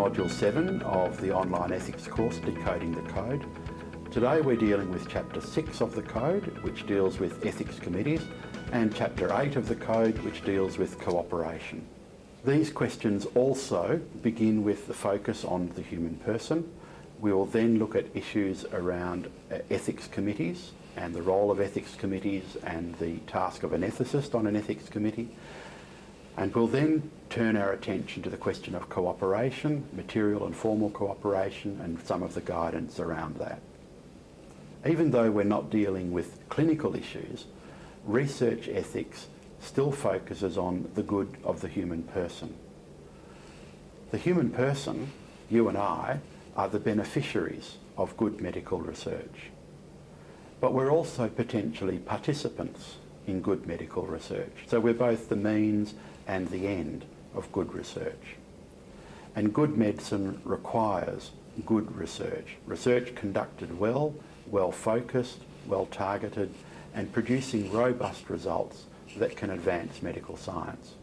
Module 7 of the online ethics course, Decoding the Code. Today we're dealing with Chapter 6 of the Code, which deals with ethics committees, and Chapter 8 of the Code, which deals with cooperation. These questions also begin with the focus on the human person. We will then look at issues around ethics committees and the role of ethics committees and the task of an ethicist on an ethics committee. And we'll then turn our attention to the question of cooperation, material and formal cooperation, and some of the guidance around that. Even though we're not dealing with clinical issues, research ethics still focuses on the good of the human person. The human person, you and I, are the beneficiaries of good medical research. But we're also potentially participants in good medical research. So we're both the means and the end of good research. And good medicine requires good research. Research conducted well, well-focused, well-targeted, and producing robust results that can advance medical science.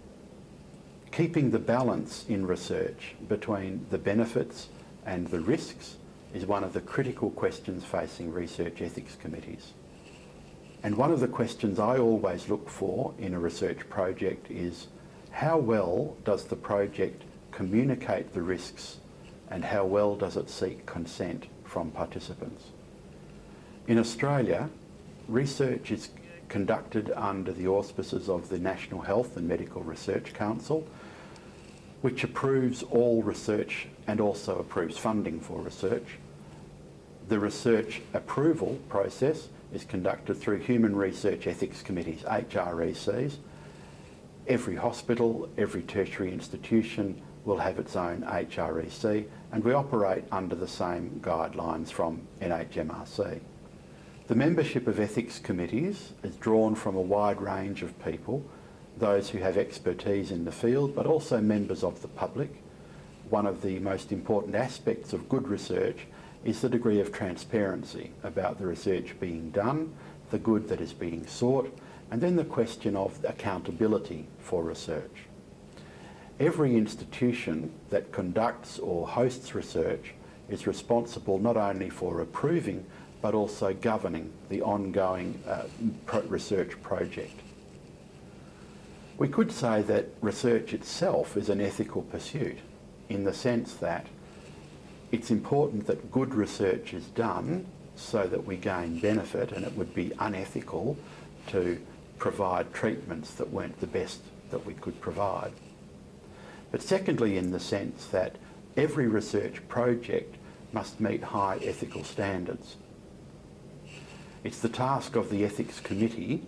Keeping the balance in research between the benefits and the risks is one of the critical questions facing research ethics committees. And one of the questions I always look for in a research project is, how well does the project communicate the risks and how well does it seek consent from participants? In Australia, research is conducted under the auspices of the National Health and Medical Research Council, which approves all research and also approves funding for research. The research approval process is conducted through Human Research Ethics Committees, HRECs. Every hospital, every tertiary institution will have its own HREC, and we operate under the same guidelines from NHMRC. The membership of ethics committees is drawn from a wide range of people, those who have expertise in the field, but also members of the public. One of the most important aspects of good research is the degree of transparency about the research being done, the good that is being sought, and then the question of accountability for research. Every institution that conducts or hosts research is responsible not only for approving but also governing the ongoing research project. We could say that research itself is an ethical pursuit in the sense that it's important that good research is done so that we gain benefit, and it would be unethical to provide treatments that weren't the best that we could provide. But secondly, in the sense that every research project must meet high ethical standards. It's the task of the ethics committee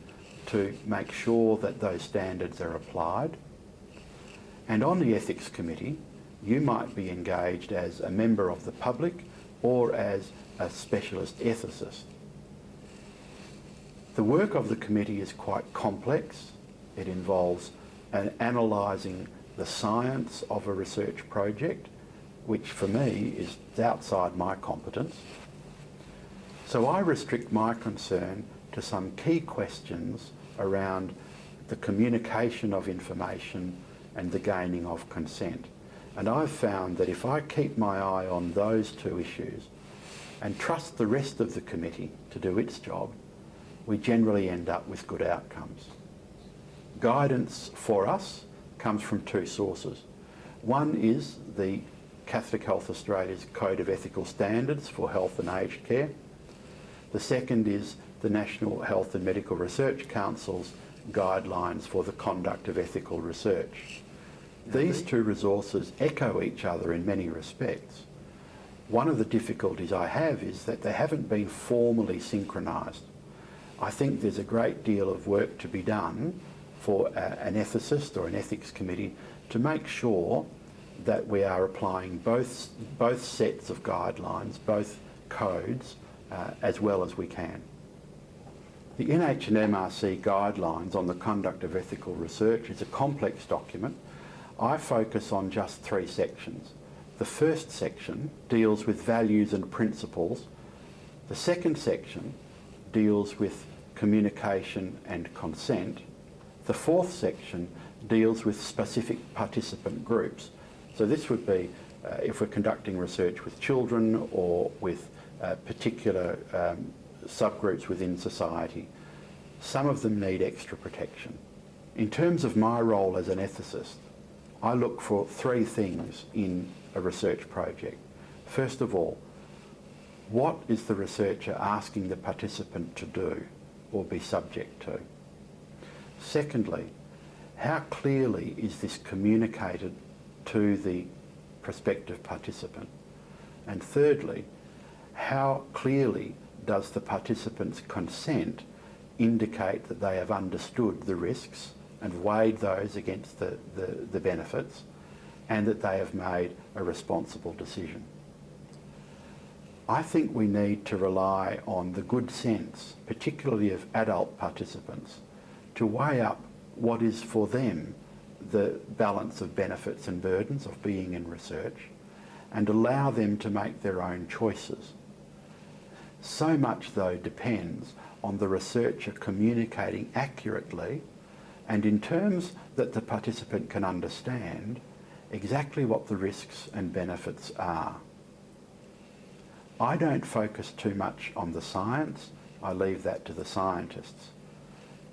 to make sure that those standards are applied. And on the ethics committee, you might be engaged as a member of the public or as a specialist ethicist. The work of the committee is quite complex. It involves analysing the science of a research project, which for me is outside my competence. So I restrict my concern to some key questions around the communication of information and the gaining of consent. And I've found that if I keep my eye on those two issues and trust the rest of the committee to do its job, we generally end up with good outcomes. Guidance for us comes from two sources. One is the Catholic Health Australia's Code of Ethical Standards for Health and Aged Care. The second is the National Health and Medical Research Council's guidelines for the conduct of ethical research. These two resources echo each other in many respects. One of the difficulties I have is that they haven't been formally synchronised. I think there's a great deal of work to be done for an ethicist or an ethics committee to make sure that we are applying both sets of guidelines, both codes, as well as we can. The NHMRC guidelines on the conduct of ethical research is a complex document. I focus on just 3 sections. The first section deals with values and principles. The second section deals with communication and consent. The fourth section deals with specific participant groups. So this would be if we're conducting research with children or with particular subgroups within society, some of them need extra protection. In terms of my role as an ethicist, I look for three things in a research project. First of all, what is the researcher asking the participant to do or be subject to? Secondly, how clearly is this communicated to the prospective participant? And thirdly, how clearly does the participant's consent indicate that they have understood the risks and weighed those against the benefits, and that they have made a responsible decision? I think we need to rely on the good sense, particularly of adult participants, to weigh up what is for them the balance of benefits and burdens of being in research, and allow them to make their own choices. So much, though, depends on the researcher communicating accurately and in terms that the participant can understand exactly what the risks and benefits are. I don't focus too much on the science, I leave that to the scientists.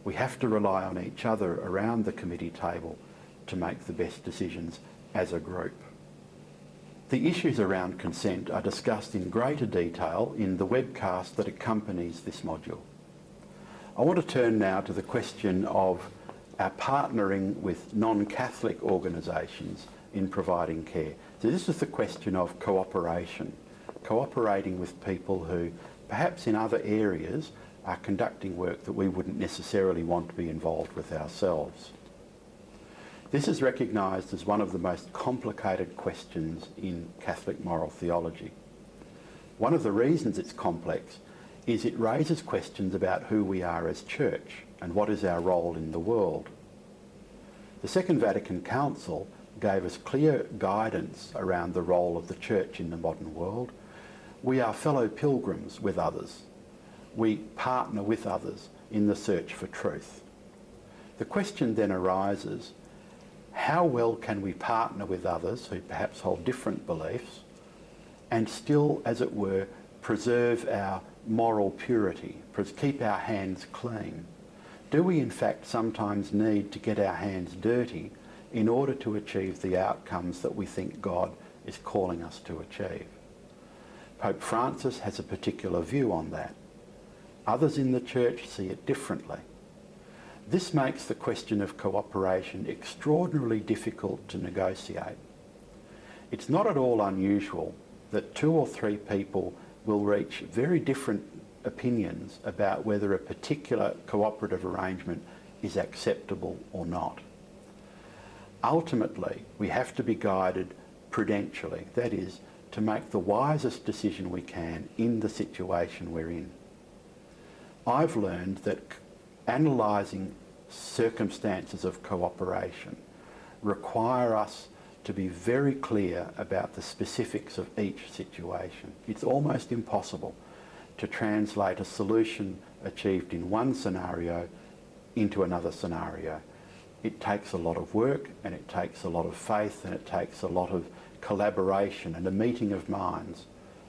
We have to rely on each other around the committee table to make the best decisions as a group. The issues around consent are discussed in greater detail in the webcast that accompanies this module. I want to turn now to the question of our partnering with non-Catholic organisations in providing care. So this is the question of cooperation, cooperating with people who perhaps in other areas are conducting work that we wouldn't necessarily want to be involved with ourselves. This is recognised as one of the most complicated questions in Catholic moral theology. One of the reasons it's complex is it raises questions about who we are as church and what is our role in the world. The Second Vatican Council gave us clear guidance around the role of the church in the modern world. We are fellow pilgrims with others. We partner with others in the search for truth. The question then arises, how well can we partner with others who perhaps hold different beliefs and still, as it were, preserve our moral purity, keep our hands clean? Do we in fact sometimes need to get our hands dirty in order to achieve the outcomes that we think God is calling us to achieve? Pope Francis has a particular view on that. Others in the Church see it differently. This makes the question of cooperation extraordinarily difficult to negotiate. It's not at all unusual that 2 or 3 people will reach very different opinions about whether a particular cooperative arrangement is acceptable or not. Ultimately, we have to be guided prudentially, that is, to make the wisest decision we can in the situation we're in. I've learned that analysing circumstances of cooperation require us to be very clear about the specifics of each situation. It's almost impossible to translate a solution achieved in one scenario into another scenario. It takes a lot of work, and it takes a lot of faith, and it takes a lot of collaboration and a meeting of minds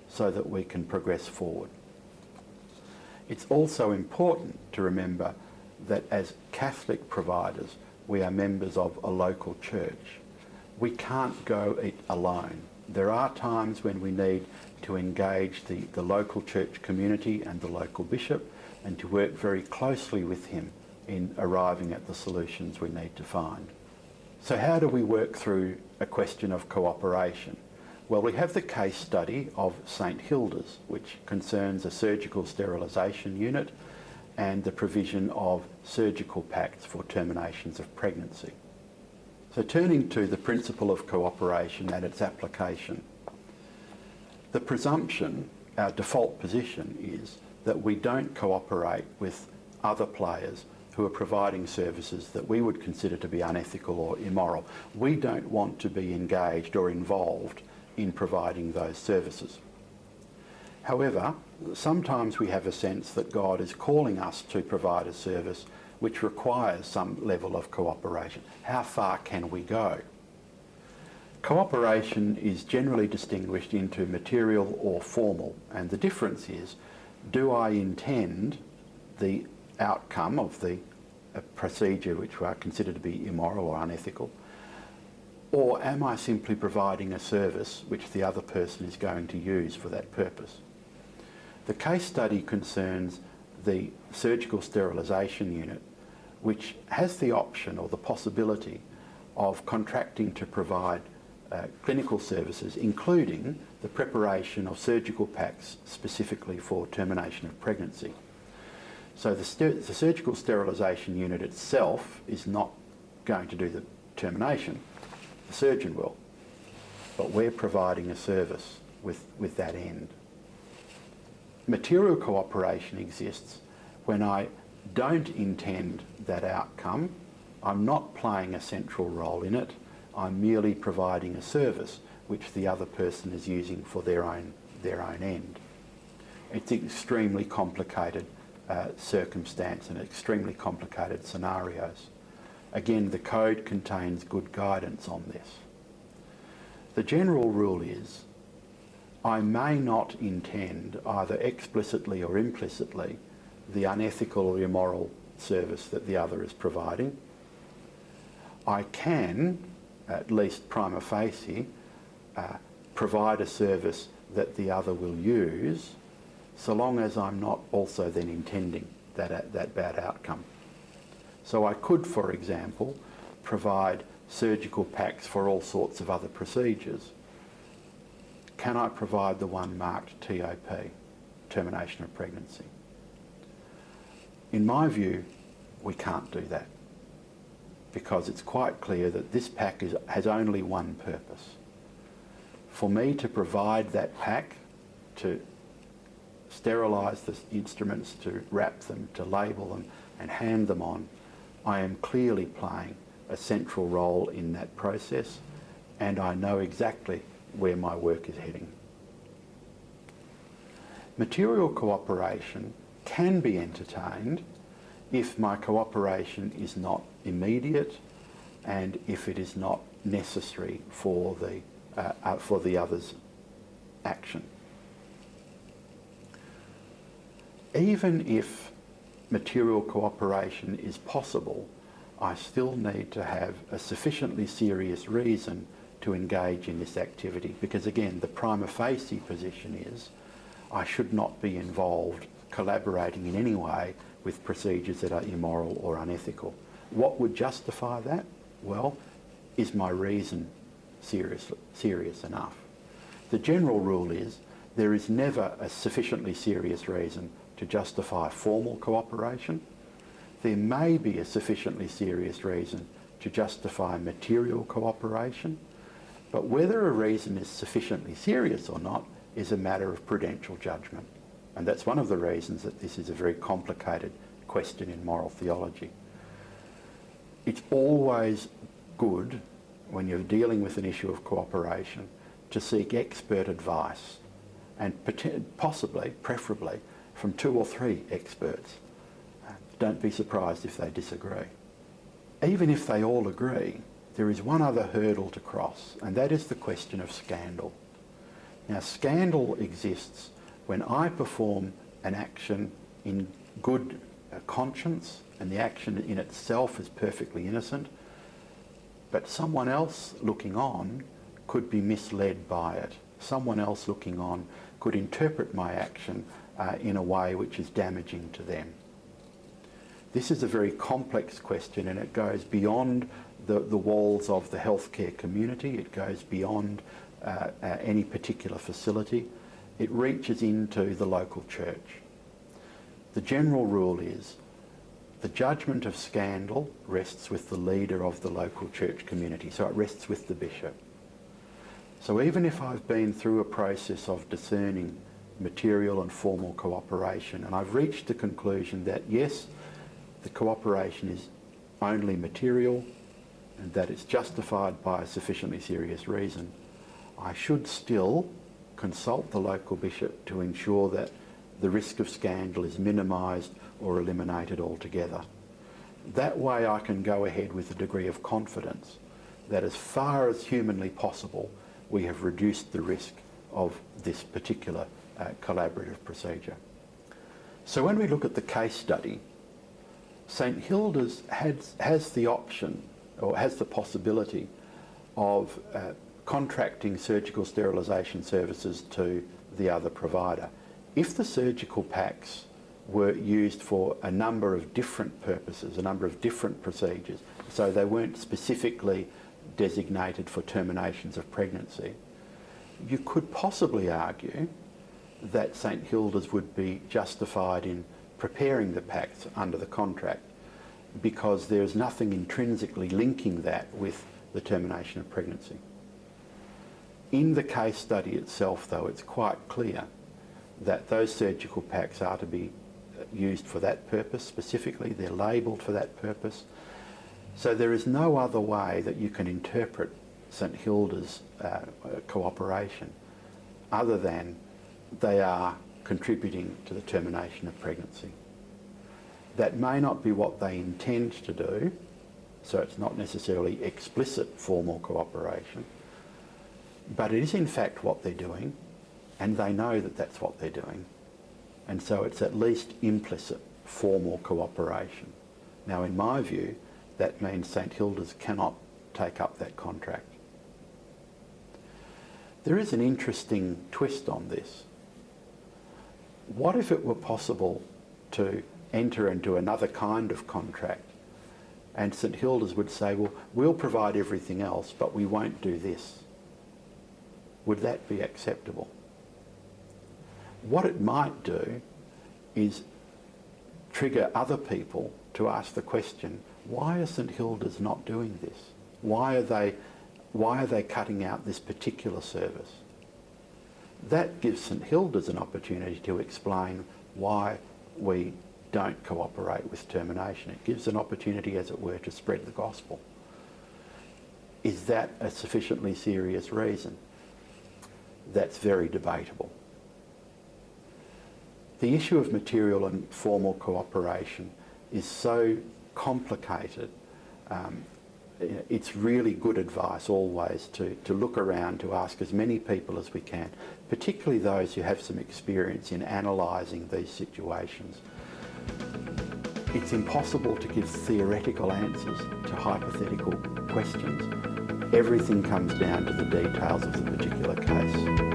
so that we can progress forward. It's also important to remember that as Catholic providers, we are members of a local church. We can't go it alone. There are times when we need to engage the local church community and the local bishop, and to work very closely with him in arriving at the solutions we need to find. So how do we work through a question of cooperation? Well, we have the case study of St Hilda's, which concerns a surgical sterilisation unit and the provision of surgical pacts for terminations of pregnancy. So turning to the principle of cooperation and its application, the presumption, our default position, is that we don't cooperate with other players who are providing services that we would consider to be unethical or immoral. We don't want to be engaged or involved in providing those services. However, sometimes we have a sense that God is calling us to provide a service which requires some level of cooperation. How far can we go? Cooperation is generally distinguished into material or formal, and the difference is, do I intend the outcome of the procedure which I consider to be immoral or unethical, or am I simply providing a service which the other person is going to use for that purpose? The case study concerns the surgical sterilisation unit, which has the option or the possibility of contracting to provide clinical services, including the preparation of surgical packs specifically for termination of pregnancy. So the surgical sterilisation unit itself is not going to do the termination, the surgeon will, but we're providing a service with that end. Material cooperation exists when I don't intend that outcome. I'm not playing a central role in it. I'm merely providing a service which the other person is using for their own end. It's an extremely complicated circumstance and extremely complicated scenarios. Again, the code contains good guidance on this. The general rule is, I may not intend, either explicitly or implicitly, the unethical or immoral service that the other is providing. I can, at least prima facie, provide a service that the other will use, so long as I'm not also then intending that bad outcome. So I could, for example, provide surgical packs for all sorts of other procedures. Can I provide the one marked TOP, termination of pregnancy? In my view, we can't do that, because it's quite clear that this pack has only one purpose. For me to provide that pack, to sterilise the instruments, to wrap them, to label them and hand them on, I am clearly playing a central role in that process, and I know exactly where my work is heading. Material cooperation can be entertained if my cooperation is not immediate and if it is not necessary for the other's action. Even if material cooperation is possible, I still need to have a sufficiently serious reason to engage in this activity, because again, the prima facie position is I should not be involved collaborating in any way with procedures that are immoral or unethical. What would justify that? Well, is my reason serious enough? The general rule is there is never a sufficiently serious reason to justify formal cooperation. There may be a sufficiently serious reason to justify material cooperation, but whether a reason is sufficiently serious or not is a matter of prudential judgment. And that's one of the reasons that this is a very complicated question in moral theology. It's always good, when you're dealing with an issue of cooperation, to seek expert advice, and possibly, preferably, from 2 or 3 experts. Don't be surprised if they disagree. Even if they all agree, there is one other hurdle to cross, and that is the question of scandal. Now, scandal exists when I perform an action in good conscience, and the action in itself is perfectly innocent, but someone else looking on could be misled by it. Someone else looking on could interpret my action in a way which is damaging to them. This is a very complex question, and it goes beyond the walls of the healthcare community. It goes beyond any particular facility. It reaches into the local church. The general rule is the judgment of scandal rests with the leader of the local church community, so it rests with the bishop. So even if I've been through a process of discerning material and formal cooperation, and I've reached the conclusion that yes, the cooperation is only material and that it's justified by a sufficiently serious reason, I should still consult the local bishop to ensure that the risk of scandal is minimised or eliminated altogether. That way I can go ahead with a degree of confidence that as far as humanly possible, we have reduced the risk of this particular collaborative procedure. So when we look at the case study, St Hilda's has the option, or has the possibility, of contracting surgical sterilisation services to the other provider. If the surgical packs were used for a number of different purposes, a number of different procedures, so they weren't specifically designated for terminations of pregnancy, you could possibly argue that St Hilda's would be justified in preparing the packs under the contract, because there's nothing intrinsically linking that with the termination of pregnancy. In the case study itself, though, it's quite clear that those surgical packs are to be used for that purpose specifically. They're labelled for that purpose. So there is no other way that you can interpret St Hilda's cooperation other than they are contributing to the termination of pregnancy. That may not be what they intend to do, so it's not necessarily explicit formal cooperation, but it is in fact what they're doing, and they know that that's what they're doing, and so it's at least implicit formal cooperation. Now, in my view, that means St Hilda's cannot take up that contract. There is an interesting twist on this. What if it were possible to enter into another kind of contract and St Hilda's would say, well, we'll provide everything else, but we won't do this? Would that be acceptable? What it might do is trigger other people to ask the question, why are St Hilda's not doing this? Why are they cutting out this particular service? That gives St Hilda's an opportunity to explain why we don't cooperate with termination. It gives an opportunity, as it were, to spread the gospel. Is that a sufficiently serious reason? That's very debatable. The issue of material and formal cooperation is so complicated. It's really good advice always to look around, to ask as many people as we can, particularly those who have some experience in analysing these situations. It's impossible to give theoretical answers to hypothetical questions. Everything comes down to the details of the particular case.